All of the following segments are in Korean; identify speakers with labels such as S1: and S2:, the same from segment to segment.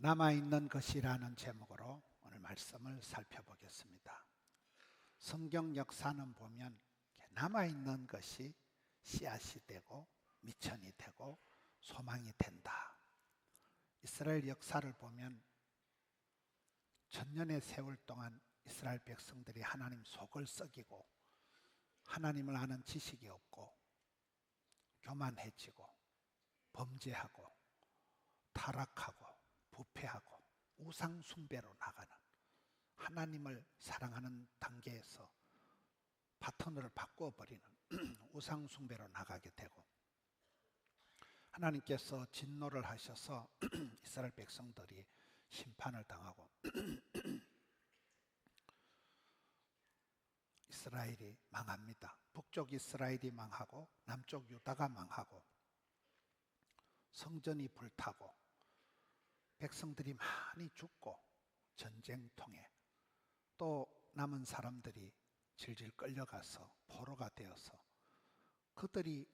S1: 남아있는 것이라는 제목으로 오늘 말씀을 살펴보겠습니다. 성경 역사는 보면 남아있는 것이 씨앗이 되고 미천이 되고 소망이 된다. 이스라엘 역사를 보면 천년의 세월 동안 이스라엘 백성들이 하나님 속을 썩이고 하나님을 아는 지식이 없고 교만해지고 범죄하고 타락하고 부패하고 우상 숭배로 나가는, 하나님을 사랑하는 단계에서 파트너를 바꿔버리는 우상 숭배로 나가게 되고, 하나님께서 진노를 하셔서 이스라엘 백성들이 심판을 당하고 이스라엘이 망합니다. 북쪽 이스라엘이 망하고 남쪽 유다가 망하고 성전이 불타고 백성들이 많이 죽고 전쟁통에 또 남은 사람들이 질질 끌려가서 포로가 되어서 그들이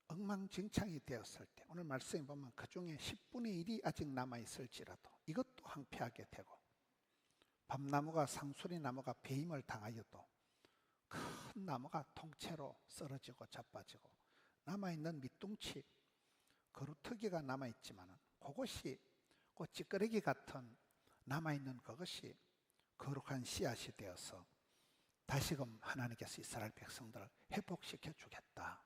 S1: 엉망진창이 되었을 때, 오늘 말씀에 보면 그 중에 10분의 1이 아직 남아있을지라도 이것도 황폐하게 되고, 밤나무가 상수리 나무가 배임을 당하여도 큰 나무가 통째로 쓰러지고 자빠지고 남아있는 밑둥치 그루터기가 남아있지만 그것이 그 찌끄레기 같은 남아있는 그것이 거룩한 씨앗이 되어서 다시금 하나님께서 이스라엘 백성들을 회복시켜 주겠다.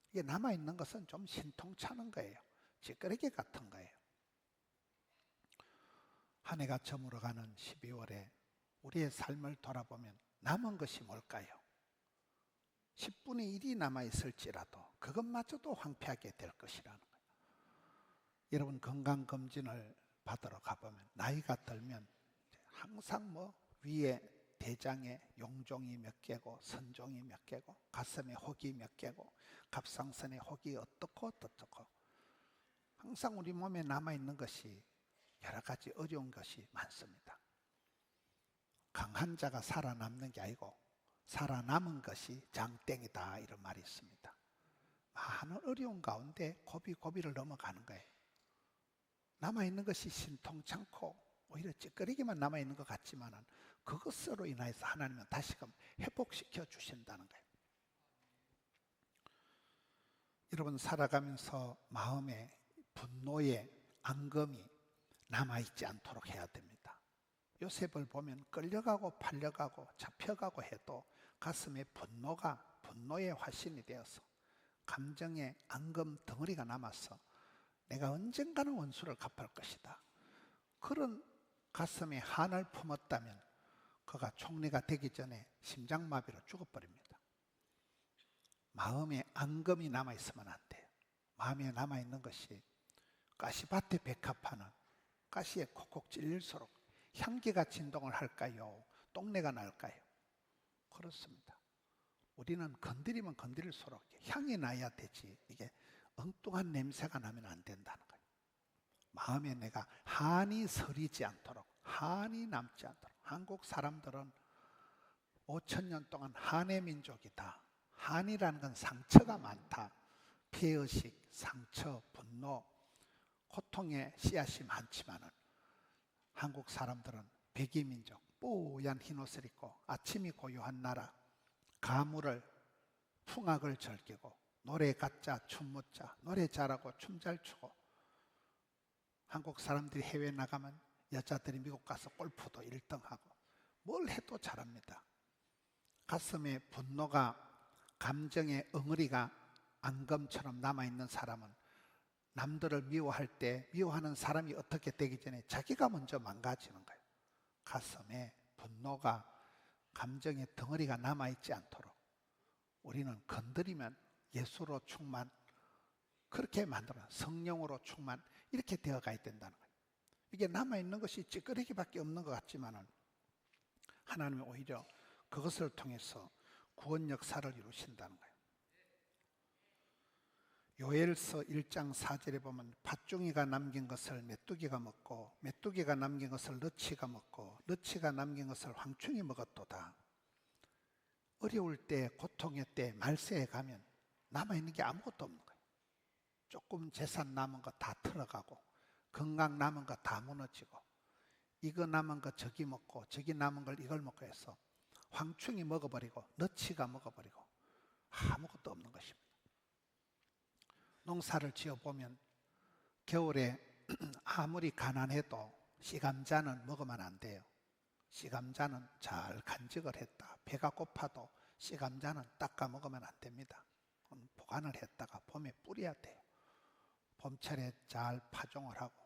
S1: 이게 남아있는 것은 좀 신통찮은 거예요. 찌끄레기 같은 거예요. 한 해가 저물어가는 12월에 우리의 삶을 돌아보면 남은 것이 뭘까요? 10분의 1이 남아있을지라도 그것마저도 황폐하게 될 것이라는 거예요. 여러분, 건강검진을 받으러 가보면 나이가 들면 항상 위에 대장에 용종이 몇 개고 선종이 몇 개고 가슴에 혹이 몇 개고 갑상선에 혹이 어떻고 항상 우리 몸에 남아있는 것이 여러 가지 어려운 것이 많습니다. 강한 자가 살아남는 게 아니고 살아남은 것이 장땡이다, 이런 말이 있습니다. 많은 어려운 가운데 고비고비를 넘어가는 거예요. 남아있는 것이 신통찮고 오히려 찌끄리기만 남아있는 것 같지만 그것으로 인해서 하나님은 다시금 회복시켜 주신다는 거예요. 여러분, 살아가면서 마음에 분노의 앙금이 남아있지 않도록 해야 됩니다. 요셉을 보면 끌려가고 팔려가고 잡혀가고 해도 가슴에 분노의 화신이 되어서 감정의 앙금 덩어리가 남아서 내가 언젠가는 원수를 갚을 것이다, 그런 가슴에 한을 품었다면 그가 총리가 되기 전에 심장마비로 죽어버립니다. 마음에 앙금이 남아있으면 안 돼요. 마음에 남아있는 것이 가시밭에 백합하는 가시에 콕콕 찔릴수록 향기가 진동을 할까요? 똥내가 날까요? 그렇습니다. 우리는 건드리면 건드릴수록 향이 나야 되지, 이게 엉뚱한 냄새가 나면 안 된다는 거예요. 마음에 내가 한이 서리지 않도록, 한이 남지 않도록. 한국 사람들은 5,000년 동안 한의 민족이다. 한이라는 건 상처가 많다. 피해의식, 상처, 분노, 고통의 씨앗이 많지만은 한국 사람들은 백이민족, 뽀얀 흰옷을 입고 아침이 고요한 나라, 가물을 풍악을 즐기고 노래 가짜 춤 묻자, 노래 잘하고 춤 잘 추고, 한국 사람들이 해외 나가면 여자들이 미국 가서 골프도 1등하고 뭘 해도 잘합니다. 가슴에 분노가, 감정의 엉어리가 앙금처럼 남아있는 사람은 남들을 미워할 때 미워하는 사람이 어떻게 되기 전에 자기가 먼저 망가지는 거예요. 가슴에 분노가, 감정의 덩어리가 남아있지 않도록 우리는 건드리면 예수로 충만, 그렇게 만들어 성령으로 충만, 이렇게 되어 가야 된다는 거예요. 이게 남아있는 것이 찌끄레기밖에 없는 것 같지만 하나님이 오히려 그것을 통해서 구원 역사를 이루신다는 거예요. 요엘서 1장 4절에 보면 팥종이가 남긴 것을 메뚜기가 먹고 메뚜기가 남긴 것을 너치가 먹고 너치가 남긴 것을 황충이 먹었도다. 어려울 때, 고통의 때, 말세에 가면 남아있는 게 아무것도 없는 거예요. 조금 재산 남은 거 다 털어가고 건강 남은 거 다 무너지고 이거 남은 거 저기 먹고 저기 남은 걸 이걸 먹고 해서 황충이 먹어버리고 너치가 먹어버리고 아무것도 없는 것입니다. 농사를 지어보면 겨울에 아무리 가난해도 씨감자는 먹으면 안 돼요. 씨감자는 잘 간직을 했다. 배가 고파도 씨감자는 닦아 먹으면 안 됩니다. 보관을 했다가 봄에 뿌려야 돼요. 봄철에 잘 파종을 하고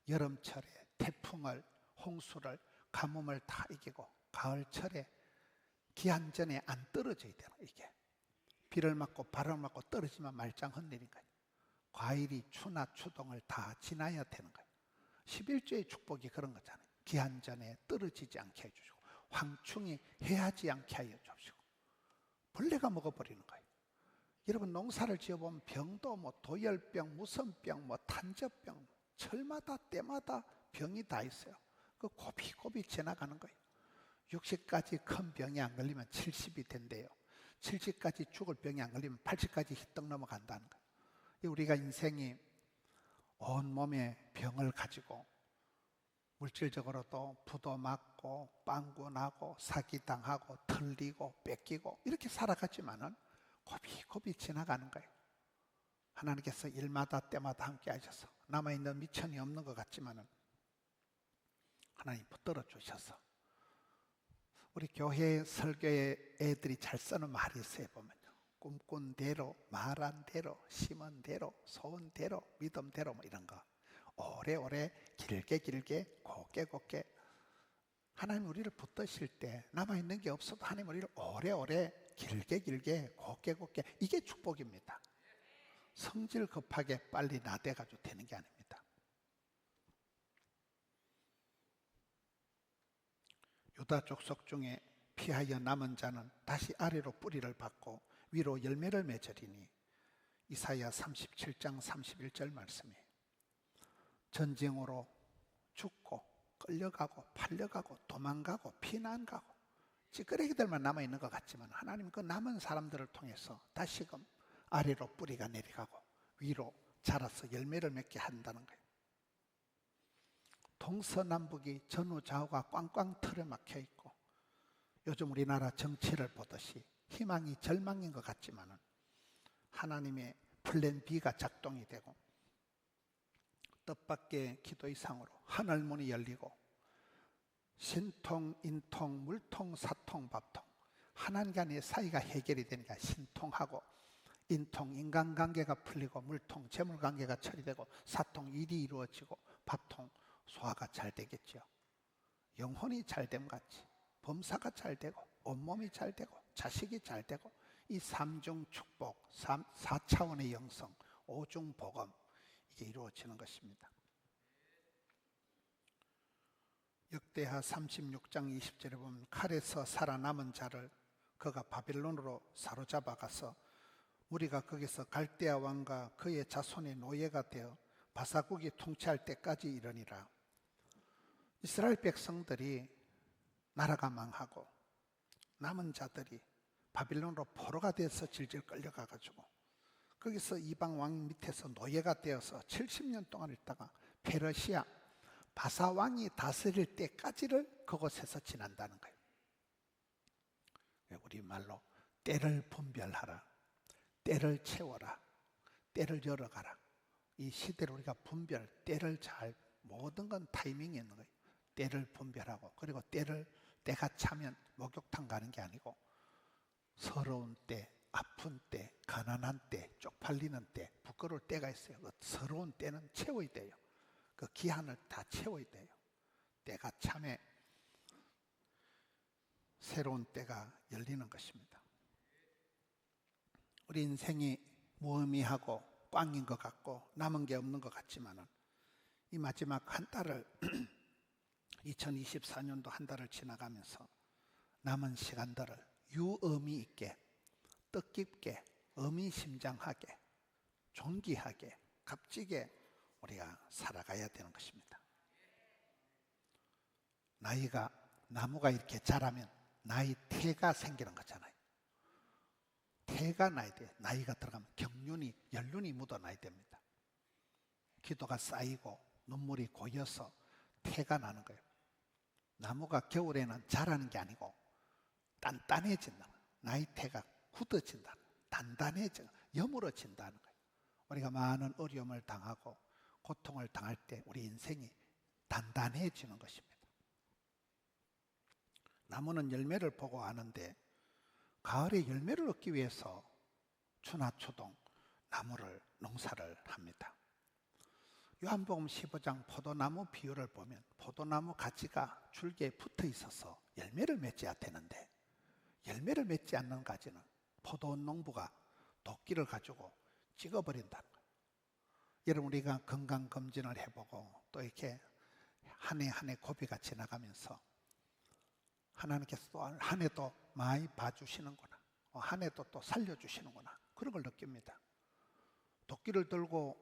S1: 여름철에 태풍을, 홍수를, 가뭄을 다 이기고 가을철에 기한전에 안 떨어져야 되는 이게. 비를 맞고 바람을 맞고 떨어지면 말짱 흔들린 거예요. 과일이 추나 추동을 다 지나야 되는 거예요. 11조의 축복이 그런 거잖아요. 기한전에 떨어지지 않게 해주시고 황충이 해하지 않게 하여 주시고 벌레가 먹어버리는 거예요. 여러분 농사를 지어보면 병도 뭐 도열병, 무선병, 뭐 탄저병 철마다 때마다 병이 다 있어요. 그 고비고비 지나가는 거예요. 60까지 큰 병이 안 걸리면 70이 된대요. 70까지 죽을 병이 안 걸리면 80까지 휘떡 넘어간다는 거예요. 우리가 인생이 온몸에 병을 가지고 물질적으로도 부도 맞고 빵꾸 나고 사기당하고 틀리고 뺏기고 이렇게 살아가지만은 고비고비 지나가는 거예요. 하나님께서 일마다 때마다 함께 하셔서 남아있는 미천이 없는 것 같지만은 하나님 붙들어 주셔서 우리 교회 설교에 애들이 잘 쓰는 말이 있어요. 보면요. 꿈꾼 대로, 말한 대로, 심은 대로, 소은 대로, 믿음 대로 뭐 이런 거. 오래오래 길게 곱게 하나님 우리를 붙드실 때 남아있는 게 없어도 하나님 우리를 오래오래 길게 곱게 이게 축복입니다. 성질 급하게 빨리 나대가지고 되는 게 아닙니다. 유다 족속 중에 피하여 남은 자는 다시 아래로 뿌리를 받고 위로 열매를 맺으리니 이사야 37장 31절 말씀이에요. 전쟁으로 죽고 끌려가고 팔려가고 도망가고 피난가고 찌끄레기들만 남아있는 것 같지만 하나님은 그 남은 사람들을 통해서 다시금 아래로 뿌리가 내려가고 위로 자라서 열매를 맺게 한다는 거예요. 동서남북이 전후좌우가 꽝꽝 틀어막혀 있고 요즘 우리나라 정치를 보듯이 희망이 절망인 것 같지만 하나님의 플랜 B가 작동이 되고 뜻밖의 기도 이상으로 하늘문이 열리고 신통, 인통, 물통, 사통, 밥통 하나님 간의 사이가 해결이 되니까 신통하고 인통, 인간관계가 풀리고 물통, 재물관계가 처리되고 사통, 일이 이루어지고 밥통, 소화가 잘 되겠죠. 영혼이 잘됨 같이 범사가 잘 되고 온몸이 잘 되고 자식이 잘 되고 이 삼중 축복, 4차원의 영성, 오중 복음 이게 이루어지는 것입니다. 역대하 36장 20절에 보면 칼에서 살아남은 자를 그가 바빌론으로 사로잡아 가서 우리가 거기서 갈대아 왕과 그의 자손의 노예가 되어 바사국이 통치할 때까지 이르니라. 이스라엘 백성들이 나라가 망하고 남은 자들이 바빌론으로 포로가 돼서 질질 끌려가가지고 거기서 이방 왕 밑에서 노예가 되어서 70년 동안 있다가 페르시아 바사 왕이 다스릴 때까지를 그곳에서 지난다는 거예요. 우리말로 때를 분별하라, 때를 채워라, 때를 열어가라. 이 시대를 우리가 분별, 때를 잘 모든 건 타이밍이 있는 거예요. 때를 분별하고 그리고 때가 차면 목욕탕 가는 게 아니고 서러운 때, 아픈 때, 가난한 때, 쪽팔리는 때, 부끄러울 때가 있어요. 그 서러운 때는 채워야 돼요. 그 기한을 다 채워야 돼요. 때가 참에 새로운 때가 열리는 것입니다. 우리 인생이 무의미하고 꽝인 것 같고 남은 게 없는 것 같지만은 이 마지막 한 달을 2024년도 한 달을 지나가면서 남은 시간들을 유의미 있게 뜻깊게 의미심장하게 존귀하게 값지게 우리가 살아가야 되는 것입니다. 나무가 이렇게 자라면 나이 태가 생기는 거잖아요. 태가 나야 돼요. 나이가 들어가면 연륜이 묻어나야 됩니다. 기도가 쌓이고 눈물이 고여서 태가 나는 거예요. 나무가 겨울에는 자라는 게 아니고 단단해진다는 거예요. 나이테가 굳어진다는 거예요. 단단해져 여물어진다는 거예요. 우리가 많은 어려움을 당하고 고통을 당할 때 우리 인생이 단단해지는 것입니다. 나무는 열매를 보고 아는데 가을에 열매를 얻기 위해서 추나초동 나무를 농사를 합니다. 요한복음 15장 포도나무 비유를 보면 포도나무 가지가 줄기에 붙어 있어서 열매를 맺어야 되는데 열매를 맺지 않는 가지는 포도원 농부가 도끼를 가지고 찍어버린다는 거예요. 여러분, 우리가 건강검진을 해보고 또 이렇게 한 해 한 해 고비가 지나가면서 하나님께서 또 한 해도 많이 봐주시는구나, 한 해도 또 살려주시는구나, 그런 걸 느낍니다. 도끼를 들고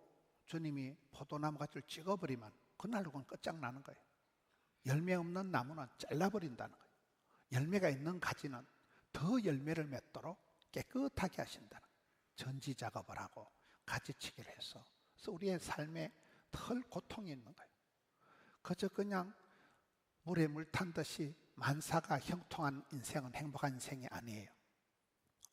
S1: 주님이 포도나무 가지를 찍어버리면 그날로는 끝장나는 거예요. 열매 없는 나무는 잘라버린다는 거예요. 열매가 있는 가지는 더 열매를 맺도록 깨끗하게 하신다는 거예요. 전지 작업을 하고 가지치기를 해서. 그래서 우리의 삶에 덜 고통이 있는 거예요. 그저 그냥 물에 물 탄 듯이 만사가 형통한 인생은 행복한 인생이 아니에요.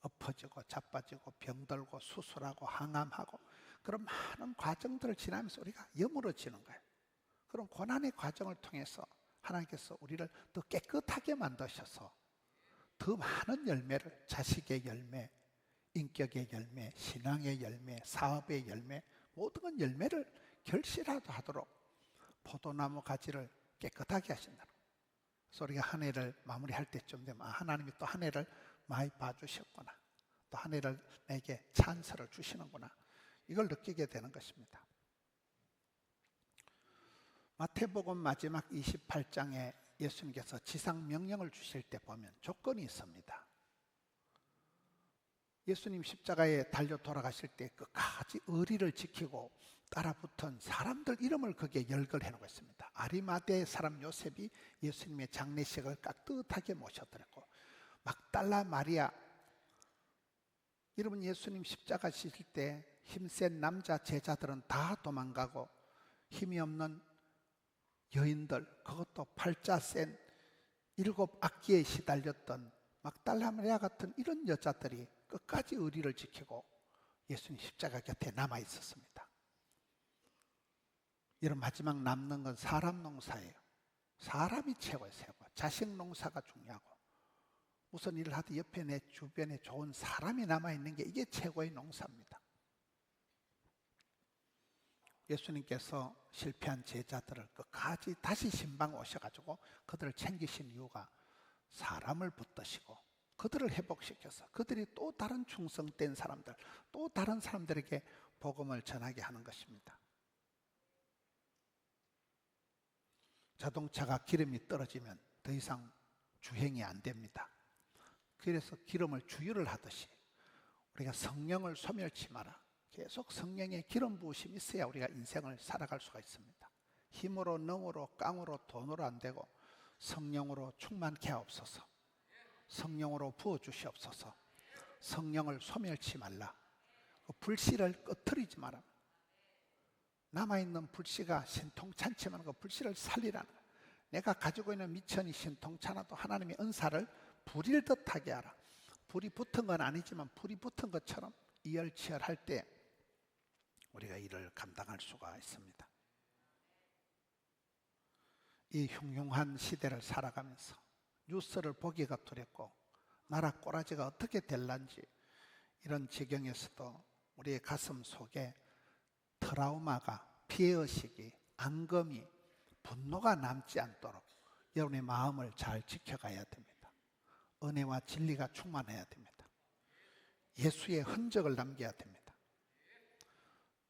S1: 엎어지고 자빠지고 병들고 수술하고 항암하고 그런 많은 과정들을 지나면서 우리가 여물어지는 거예요. 그런 고난의 과정을 통해서 하나님께서 우리를 더 깨끗하게 만드셔서 더 많은 열매를, 자식의 열매, 인격의 열매, 신앙의 열매, 사업의 열매, 모든 열매를 결실하도 하도록 포도나무 가지를 깨끗하게 하신다는 거예요. 그래서 우리가 한 해를 마무리할 때쯤 되면 하나님이 또 한 해를 많이 봐주셨구나, 또 한 해를 내게 찬스를 주시는구나, 이걸 느끼게 되는 것입니다. 마태복음 마지막 28장에 예수님께서 지상 명령을 주실 때 보면 조건이 있습니다. 예수님 십자가에 달려 돌아가실 때 끝까지 의리를 지키고 따라붙은 사람들 이름을 거기에 열거해 놓고 있습니다. 아리마대 사람 요셉이 예수님의 장례식을 깍듯하게 모셔드렸고, 막달라 마리아, 여러분 예수님 십자가 지실 때 힘센 남자 제자들은 다 도망가고 힘이 없는 여인들, 그것도 팔자 센 7 악기에 시달렸던 막달라 마리아 같은 이런 여자들이 끝까지 의리를 지키고 예수님 십자가 곁에 남아 있었습니다. 여러분, 마지막 남는 건 사람 농사예요. 사람이 최고예요. 최고. 자식 농사가 중요하고 무슨 일을 하든 옆에 내 주변에 좋은 사람이 남아있는 게 이게 최고의 농사입니다. 예수님께서 실패한 제자들을 끝까지 다시 신방 오셔가지고 그들을 챙기신 이유가 사람을 붙드시고 그들을 회복시켜서 그들이 또 다른 충성된 사람들, 또 다른 사람들에게 복음을 전하게 하는 것입니다. 자동차가 기름이 떨어지면 더 이상 주행이 안 됩니다. 그래서 기름을 주유를 하듯이 우리가 성령을 소멸치 마라. 계속 성령의 기름 부으심이 있어야 우리가 인생을 살아갈 수가 있습니다. 힘으로, 능으로, 깡으로, 돈으로 안 되고 성령으로 충만케 하옵소서. 성령으로 부어주시옵소서. 성령을 소멸치 말라. 그 불씨를 꺼트리지 마라. 남아있는 불씨가 신통찮지만 그 불씨를 살리라는 거야. 내가 가지고 있는 미천이 신통찮아도 하나님의 은사를 불일 듯하게 하라. 불이 붙은 건 아니지만 불이 붙은 것처럼 이열치열할 때 우리가 이를 감당할 수가 있습니다. 이 흉흉한 시대를 살아가면서 뉴스를 보기가 두렵고 나라 꼬라지가 어떻게 될란지 이런 지경에서도 우리의 가슴 속에 트라우마가, 피해의식이, 앙금이, 분노가 남지 않도록 여러분의 마음을 잘 지켜가야 됩니다. 은혜와 진리가 충만해야 됩니다. 예수의 흔적을 남겨야 됩니다.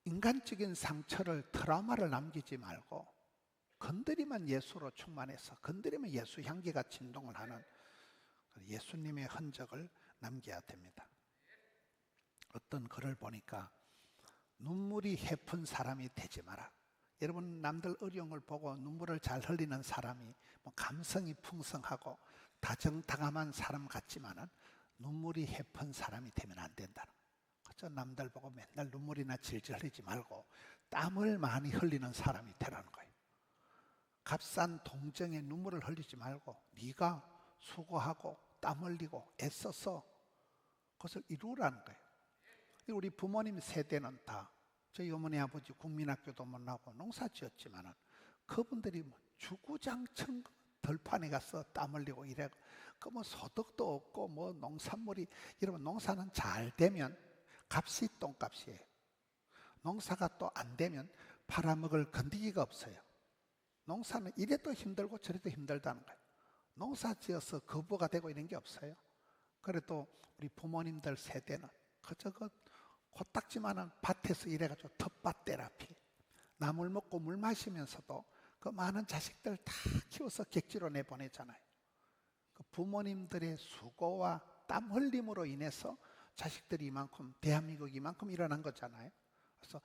S1: 인간적인 상처를, 트라우마를 남기지 말고 건드리면 예수로 충만해서 건드리면 예수 향기가 진동을 하는 예수님의 흔적을 남겨야 됩니다. 어떤 글을 보니까 눈물이 해픈 사람이 되지 마라. 여러분, 남들 어려운 걸 보고 눈물을 잘 흘리는 사람이 감성이 풍성하고 다정다감한 사람 같지만은 눈물이 해픈 사람이 되면 안 된다는 거예요. 그저 남들 보고 맨날 눈물이나 질질 흘리지 말고 땀을 많이 흘리는 사람이 되라는 거예요. 값싼 동정에 눈물을 흘리지 말고 네가 수고하고 땀 흘리고 애써서 그것을 이루라는 거예요. 우리 부모님 세대는 다 저희 어머니 아버지 국민학교도 못 나오고 농사 지었지만은 그분들이 뭐 주구장창 들판에 가서 땀 흘리고 이래고 그 뭐 소득도 없고 뭐 농산물이 여러분 농사는 잘 되면 값이 똥값이에요. 농사가 또 안 되면 팔아먹을 건더기가 없어요. 농사는 이래도 힘들고 저래도 힘들다는 거예요. 농사 지어서 거부가 되고 이런 게 없어요. 그래도 우리 부모님들 세대는 그저 그 코딱지만한 밭에서 일해가지고 텃밭 테라피, 나물 먹고 물 마시면서도 그 많은 자식들 다 키워서 객지로 내보내잖아요. 그 부모님들의 수고와 땀 흘림으로 인해서 자식들이 이만큼, 대한민국이 이만큼 일어난 거잖아요. 그래서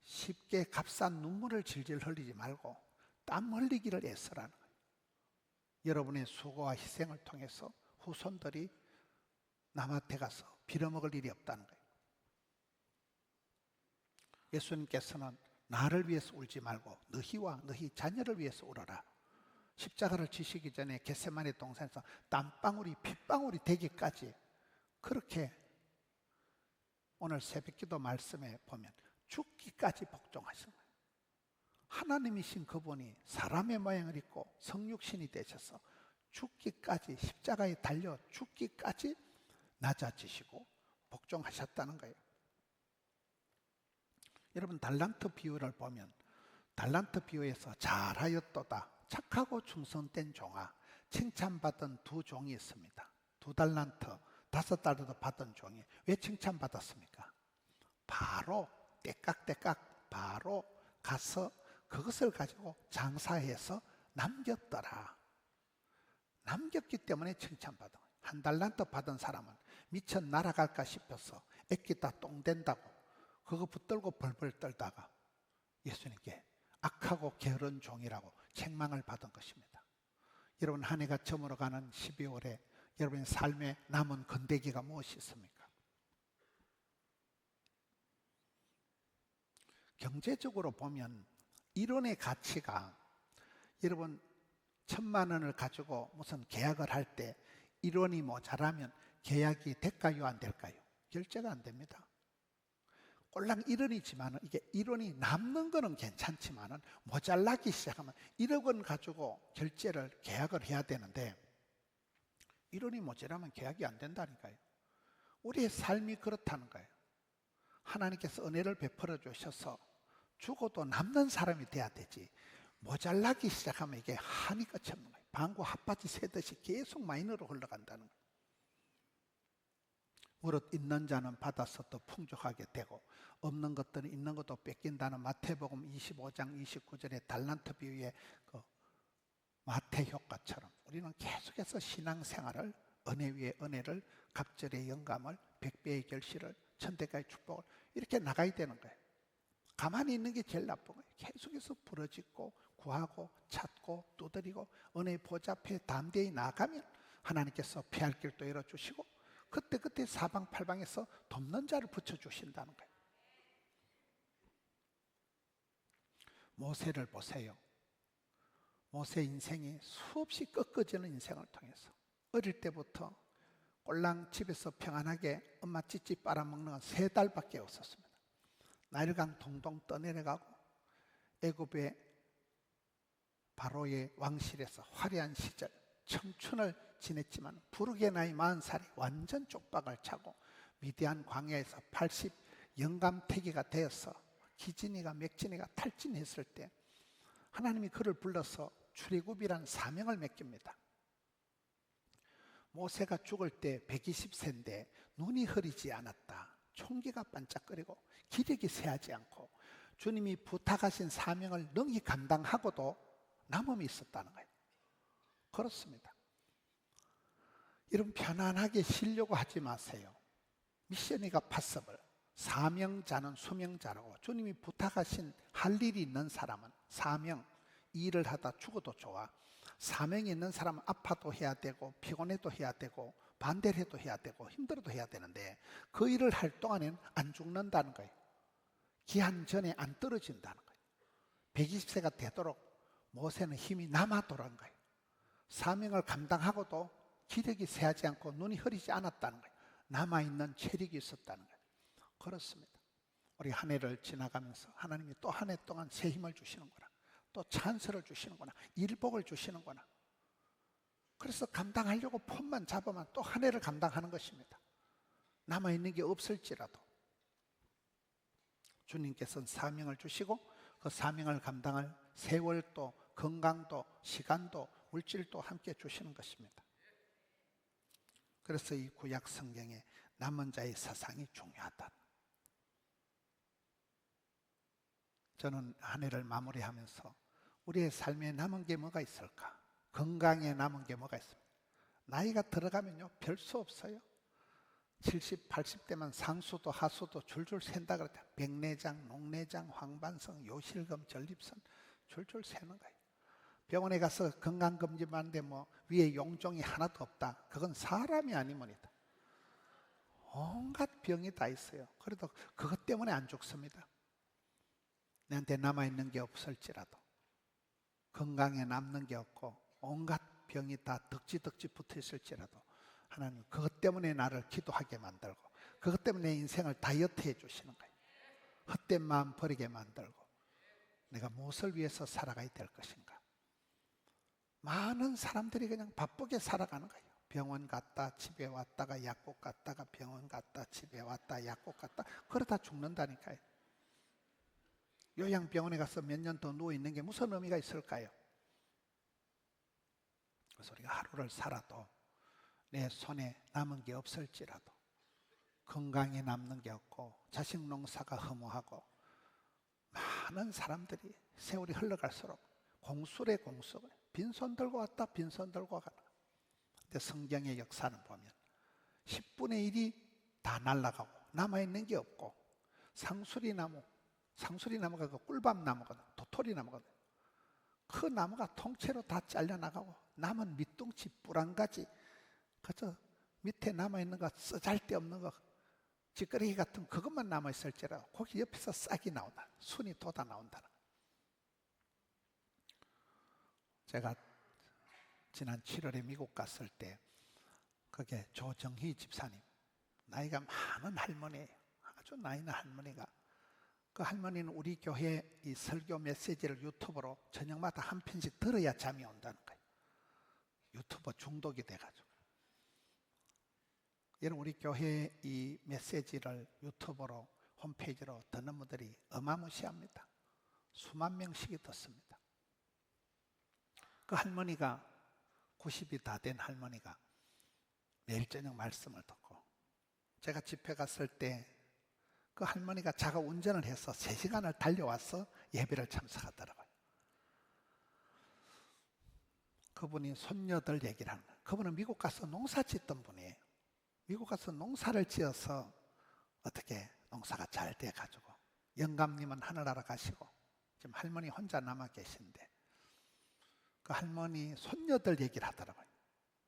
S1: 쉽게 값싼 눈물을 질질 흘리지 말고 땀 흘리기를 애쓰라는 거예요. 여러분의 수고와 희생을 통해서 후손들이 남한테 가서 빌어먹을 일이 없다는 거예요. 예수님께서는 나를 위해서 울지 말고 너희와 너희 자녀를 위해서 울어라. 십자가를 지시기 전에 겟세마네 동산에서 땀방울이 핏방울이 되기까지 그렇게 오늘 새벽기도 말씀에 보면 죽기까지 복종하신 거예요. 하나님이신 그분이 사람의 모양을 입고 성육신이 되셔서 죽기까지 십자가에 달려 죽기까지 낮아지시고 복종하셨다는 거예요. 여러분 달란트 비유를 보면 달란트 비유에서 잘하였도다 착하고 충성된 종아 칭찬받은 두 종이 있습니다. 2달란트 5달러도 받은 종이 왜 칭찬받았습니까? 바로 때깍때깍 바로 가서 그것을 가지고 장사해서 남겼더라. 남겼기 때문에 칭찬받은 거예요. 1달란트 받은 사람은 미쳐 날아갈까 싶어서 애기다 똥 된다고 그거 붙들고 벌벌 떨다가 예수님께 악하고 게으른 종이라고 책망을 받은 것입니다. 여러분 한 해가 저물어가는 12월에 여러분의 삶에 남은 건더기가 무엇이 있습니까? 경제적으로 보면 1원의 가치가 여러분 1,000만 원을 가지고 무슨 계약을 할 때 1원이 모자라면 계약이 될까요 안 될까요? 결제가 안 됩니다. 꼴랑 1원이지만 이게 1원이 남는 거는 괜찮지만 모자라기 시작하면 1억 원 가지고 결제를 계약을 해야 되는데 1원이 모자라면 계약이 안 된다니까요. 우리의 삶이 그렇다는 거예요. 하나님께서 은혜를 베풀어 주셔서 죽어도 남는 사람이 돼야 되지 모자라기 시작하면 이게 한이 끝이 없는 거예요. 방구 핫바지 새듯이 계속 마이너로 흘러간다는 거예요. 무릇 있는 자는 받아서 또 풍족하게 되고 없는 것들은 있는 것도 뺏긴다는 마태복음 25장 29절의 달란트 비유의 그 마태 효과처럼 우리는 계속해서 신앙생활을 은혜 위에 은혜를 갑절의 영감을 백배의 결실을 천대가의 축복을 이렇게 나가야 되는 거예요. 가만히 있는 게 제일 나쁜 거예요. 계속해서 부러지고 구하고 찾고 두드리고 은혜의 보좌 앞에 담대히 나가면 하나님께서 피할 길도 열어주시고 그때 사방팔방에서 돕는 자를 붙여주신다는 거예요. 모세를 보세요. 모세 인생이 수없이 꺾어지는 인생을 통해서 어릴 때부터 꼴랑 집에서 평안하게 엄마 찌찌 빨아먹는 건 3달밖에 없었습니다. 나일강 동동 떠내려가고 애굽의 바로의 왕실에서 화려한 시절 청춘을 지냈지만 부르게 나이 40살이 완전 쪽박을 차고 미디안 광야에서 80 영감태기가 되어서 기진이가 맥진이가 탈진했을 때 하나님이 그를 불러서 출애굽이라는 사명을 맡깁니다. 모세가 죽을 때 120세인데 눈이 흐리지 않았다. 총기가 반짝거리고 기력이 쇠하지 않고 주님이 부탁하신 사명을 능히 감당하고도 남음이 있었다는 거예요. 그렇습니다. 여러분 편안하게 쉬려고 하지 마세요. 미션이가 파서블 사명자는 수명자라고 주님이 부탁하신 할 일이 있는 사람은 사명 일을 하다 죽어도 좋아. 사명이 있는 사람은 아파도 해야 되고 피곤해도 해야 되고 반대를 해도 해야 되고 힘들어도 해야 되는데 그 일을 할 동안에는 안 죽는다는 거예요. 기한 전에 안 떨어진다는 거예요. 120세가 되도록 모세는 힘이 남아 돌아간 거예요. 사명을 감당하고도 기력이 쇠하지 않고 눈이 흐리지 않았다는 거예요. 남아있는 체력이 있었다는 거예요. 그렇습니다. 우리 한 해를 지나가면서 하나님이 또 한 해 동안 새 힘을 주시는구나, 또 찬스를 주시는구나, 일복을 주시는구나. 그래서 감당하려고 폰만 잡으면 또 한 해를 감당하는 것입니다. 남아있는 게 없을지라도 주님께서는 사명을 주시고 그 사명을 감당할 세월도 건강도 시간도 물질도 함께 주시는 것입니다. 그래서 이 구약 성경에 남은 자의 사상이 중요하다. 저는 한 해를 마무리하면서 우리의 삶에 남은 게 뭐가 있을까? 건강에 남은 게 뭐가 있습니까? 나이가 들어가면요 별 수 없어요. 70, 80대만 상수도 하수도 줄줄 샌다 그랬다. 백내장, 녹내장, 황반성, 요실금, 전립선 줄줄 새는 거예요. 병원에 가서 건강검진 받는데 뭐 위에 용종이 하나도 없다. 그건 사람이 아니면이다. 온갖 병이 다 있어요. 그래도 그것 때문에 안 죽습니다. 내한테 남아있는 게 없을지라도, 건강에 남는 게 없고 온갖 병이 다 덕지덕지 붙어 있을지라도 하나님 그것 때문에 나를 기도하게 만들고 그것 때문에 내 인생을 다이어트 해 주시는 거예요. 헛된 마음 버리게 만들고 내가 무엇을 위해서 살아가야 될 것인가. 많은 사람들이 그냥 바쁘게 살아가는 거예요. 병원 갔다 집에 왔다가 약국 갔다가 병원 갔다 집에 왔다 약국 갔다 그러다 죽는다니까요. 요양병원에 가서 몇 년 더 누워있는 게 무슨 의미가 있을까요? 그래서 우리가 하루를 살아도 내 손에 남은 게 없을지라도 건강에 남는 게 없고 자식 농사가 허무하고 많은 사람들이 세월이 흘러갈수록 공술에 공술, 빈손 들고 왔다 빈손 들고 가라. 근데 성경의 역사는 보면 10분의 1이 다 날아가고 남아있는 게 없고 상수리나무가 그 꿀밤나무거든, 도토리나무거든. 그 나무가 통째로 다 잘려나가고 남은 밑둥치 뿔한가지 그저 밑에 남아있는 거 쓰잘데없는 거 찌끄레기 같은 그것만 남아있을지라도 거기 옆에서 싹이 나온다. 순이 돋아 나온다는 거예요. 제가 지난 7월에 미국 갔을 때 그게 조정희 집사님, 나이가 많은 할머니예요. 아주 나이는 할머니가, 그 할머니는 우리 교회 이 설교 메시지를 유튜브로 저녁마다 한 편씩 들어야 잠이 온다는 거예요. 유튜브 중독이 돼가지고. 여러분 우리 교회 이 메시지를 유튜브로 홈페이지로 듣는 분들이 어마무시합니다. 수만 명씩이 듣습니다. 그 할머니가 90이 다 된 할머니가 매일 저녁 말씀을 듣고, 제가 집회 갔을 때 그 할머니가 자가 운전을 해서 3시간을 달려와서 예배를 참석하더라고요. 그분이 손녀들 얘기를 하는 거예요. 그분은 미국 가서 농사 짓던 분이에요. 미국 가서 농사를 지어서 어떻게 농사가 잘 돼가지고 영감님은 하늘나라 가시고 지금 할머니 혼자 남아 계신데 그 할머니 손녀들 얘기를 하더라고요.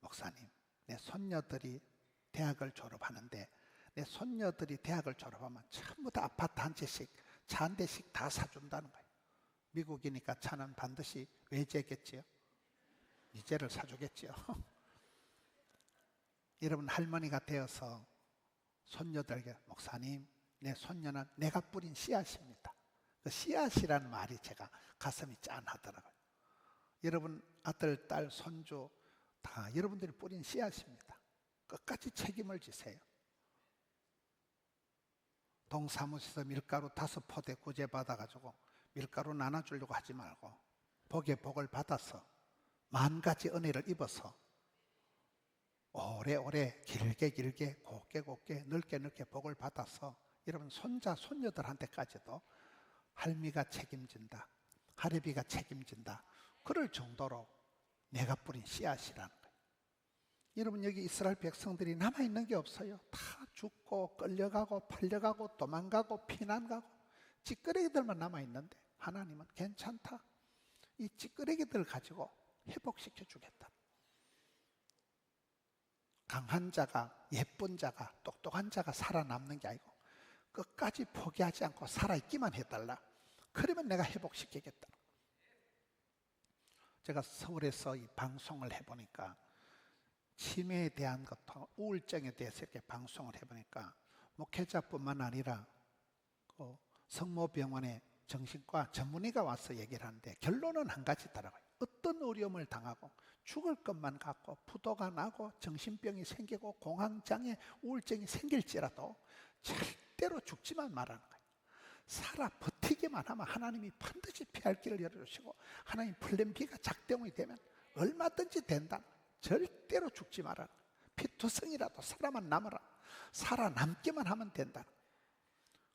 S1: 목사님, 내 손녀들이 대학을 졸업하는데 내 손녀들이 대학을 졸업하면 전부 다 아파트 한 채씩, 차 한 대씩 다 사준다는 거예요. 미국이니까 차는 반드시 외제겠지요. 미제를 사주겠지요. 여러분 할머니가 되어서 손녀들에게 목사님, 내 손녀는 내가 뿌린 씨앗입니다. 그 씨앗이라는 말이 제가 가슴이 짠하더라고요. 여러분 아들, 딸, 손주 다 여러분들이 뿌린 씨앗입니다. 끝까지 책임을 지세요. 동사무소에서 밀가루 5포대 구제받아가지고 밀가루 나눠주려고 하지 말고 복에 복을 받아서 10,000가지 은혜를 입어서 오래오래 길게 곱게 넓게 복을 받아서 여러분 손자 손녀들한테까지도 할미가 책임진다, 할애비가 책임진다 그럴 정도로 내가 뿌린 씨앗이라는 거예요. 여러분 여기 이스라엘 백성들이 남아있는 게 없어요. 다 죽고 끌려가고 팔려가고 도망가고 피난가고 찌끄레기들만 남아있는데 하나님은 괜찮다, 이 찌끄레기들 가지고 회복시켜 주겠다. 강한 자가, 예쁜 자가, 똑똑한 자가 살아남는 게 아니고 끝까지 포기하지 않고 살아있기만 해달라. 그러면 내가 회복시키겠다. 제가 서울에서 이 방송을 해보니까 치매에 대한 것도 우울증에 대해서 이렇게 방송을 해보니까 목회자뿐만 아니라 그 성모병원의 정신과 전문의가 와서 얘기를 하는데 결론은 한 가지더라고요. 어떤 어려움을 당하고 죽을 것만 같고 부도가 나고 정신병이 생기고 공황장애, 우울증이 생길지라도 절대로 죽지만 말하는 거예요. 살아 버티기만 하면 하나님이 반드시 피할 길을 열어주시고 하나님 플랜 B가 작동이 되면 얼마든지 된다. 절대로 죽지 마라. 피투성이라도 살아만 남아라. 살아남기만 하면 된다.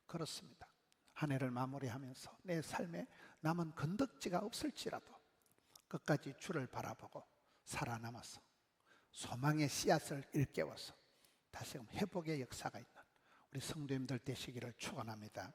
S1: 그렇습니다. 한 해를 마무리하면서 내 삶에 남은 건덕지가 없을지라도 끝까지 주를 바라보고 살아남아서 소망의 씨앗을 일깨워서 다시금 회복의 역사가 있는 우리 성도님들 되시기를 축원합니다.